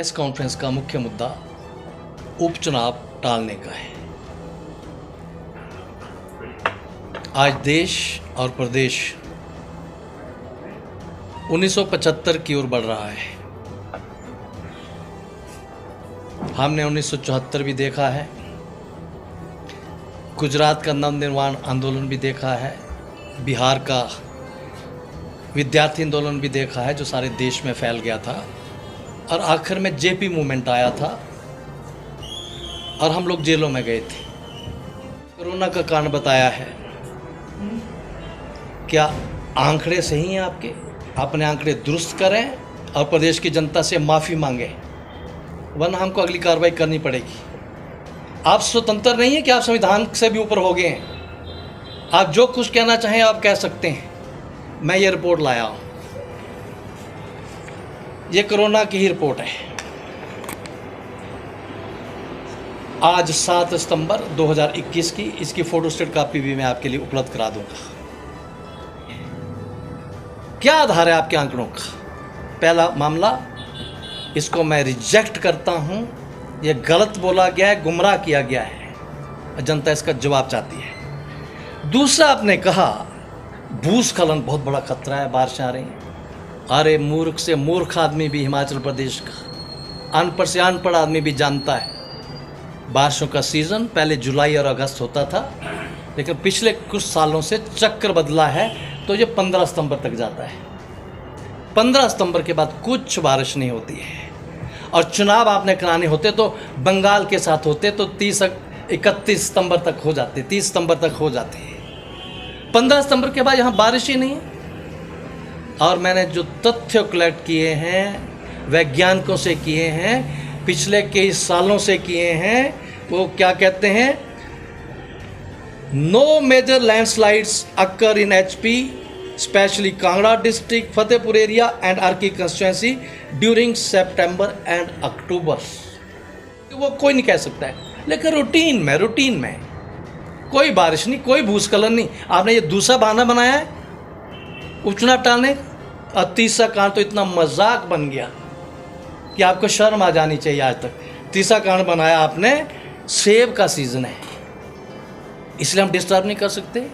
Press conference का मुख्य मुद्दा उपचुनाव टालने का है। आज देश और प्रदेश 1975 की ओर बढ़ रहा है। हमने 1974 भी देखा है, गुजरात का नवनिर्माण आंदोलन भी देखा है, बिहार का विद्यार्थी आंदोलन भी देखा है जो सारे देश में फैल गया था, और आखिर में जेपी मूवमेंट आया था और हम लोग जेलों में गए थे। कोरोना का कारण बताया है। क्या आंकड़े सही हैं आपके? अपने आंकड़े दुरुस्त करें और प्रदेश की जनता से माफ़ी मांगें, वरना हमको अगली कार्रवाई करनी पड़ेगी। आप स्वतंत्र नहीं हैं कि आप संविधान से भी ऊपर हो गए हैं। आप जो कुछ कहना चाहें आप कह सकते हैं। मैं ये रिपोर्ट लाया हूँ, ये कोरोना की ही रिपोर्ट है। आज 7 सितंबर 2021 की इसकी फोटोस्टेट कॉपी भी मैं आपके लिए उपलब्ध करा दूंगा। क्या आधार है आपके आंकड़ों का? पहला मामला, इसको मैं रिजेक्ट करता हूं, यह गलत बोला गया है, गुमराह किया गया है, जनता इसका जवाब चाहती है। दूसरा, आपने कहा भूस्खलन बहुत बड़ा खतरा है, बारिशें आ रही हैं। अरे मूर्ख से मूर्ख आदमी भी हिमाचल प्रदेश का, अनपढ़ से अनपढ़ आदमी भी जानता है बारिशों का सीज़न पहले जुलाई और अगस्त होता था, लेकिन पिछले कुछ सालों से चक्र बदला है तो ये 15 सितंबर तक जाता है। 15 सितंबर के बाद कुछ बारिश नहीं होती है। और चुनाव आपने कराने होते तो बंगाल के साथ होते तो 31 सितंबर तक हो जाते, 30 सितंबर तक हो जाते। 15 सितंबर के बाद यहाँ बारिश ही नहीं है। और मैंने जो तथ्य कलेक्ट किए हैं, वैज्ञानिकों से किए हैं, पिछले कई सालों से किए हैं, वो क्या कहते हैं? No major landslides occur in HP, especially Kangra district, Fatehpur area and Arki constituency during September and October. वो कोई नहीं कह सकता है, लेकिन रूटीन में कोई बारिश नहीं, कोई भूस्खलन नहीं। आपने ये दूसरा बहाना बनाया है उपचुनाव टालने। और तीसरा कारण तो इतना मजाक बन गया कि आपको शर्म आ जानी चाहिए। आज तक तीसरा कारण बनाया आपने, सेब का सीज़न है इसलिए हम डिस्टर्ब नहीं कर सकते।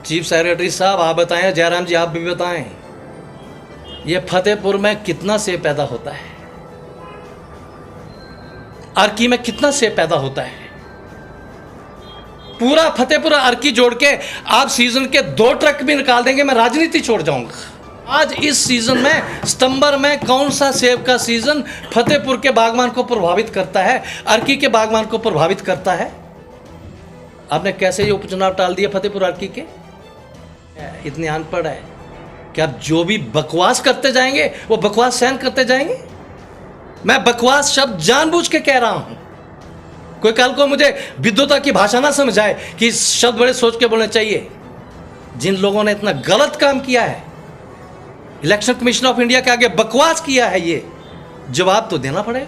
चीफ सेक्रेटरी साहब आप बताएं, जयराम जी आप भी बताएं, ये फतेहपुर में कितना सेब पैदा होता है, अर्की में कितना सेब पैदा होता है? पूरा फतेहपुर अर्की जोड़ के आप सीजन के 2 ट्रक भी निकाल देंगे, मैं राजनीति छोड़ जाऊंगा। आज इस सीजन में सितंबर में कौन सा सेब का सीजन फतेहपुर के बागवान को प्रभावित करता है, अर्की के बागवान को प्रभावित करता है? आपने कैसे ये उपचुनाव टाल दिया फतेहपुर अर्की के? इतने अनपढ़ है कि आप जो भी बकवास करते जाएंगे वो बकवास सहन करते जाएंगे। मैं बकवास शब्द जानबूझ के कह रहा हूं। कोई कल को मुझे विद्वता की भाषा ना समझाए कि शब्द बड़े सोच के बोलने चाहिए। जिन लोगों ने इतना गलत काम किया है, इलेक्शन कमीशन ऑफ इंडिया के आगे बकवास किया है, ये जवाब तो देना पड़ेगा।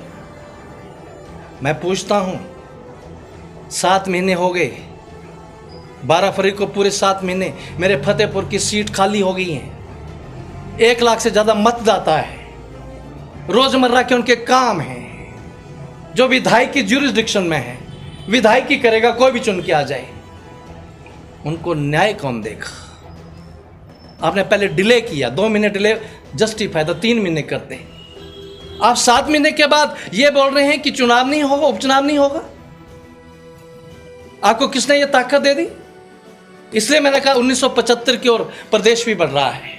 मैं पूछता हूं, 7 महीने हो गए, 12 फरवरी को पूरे 7 महीने मेरे फतेहपुर की सीट खाली हो गई हैं। 1 लाख से ज़्यादा मतदाता है, रोजमर्रा के उनके काम हैं जो विधायक की ज्यूरिसडिक्शन में है। विधायक ही करेगा, कोई भी चुन के आ जाए, उनको न्याय कौन देगा? आपने पहले डिले किया, 2 महीने डिले जस्टिफाई था, 3 महीने करते हैं। आप 7 महीने के बाद ये बोल रहे हैं कि चुनाव नहीं होगा, उपचुनाव नहीं होगा। आपको किसने ये ताकत दे दी? इसलिए मैंने कहा 1975 की ओर प्रदेश भी बढ़ रहा है।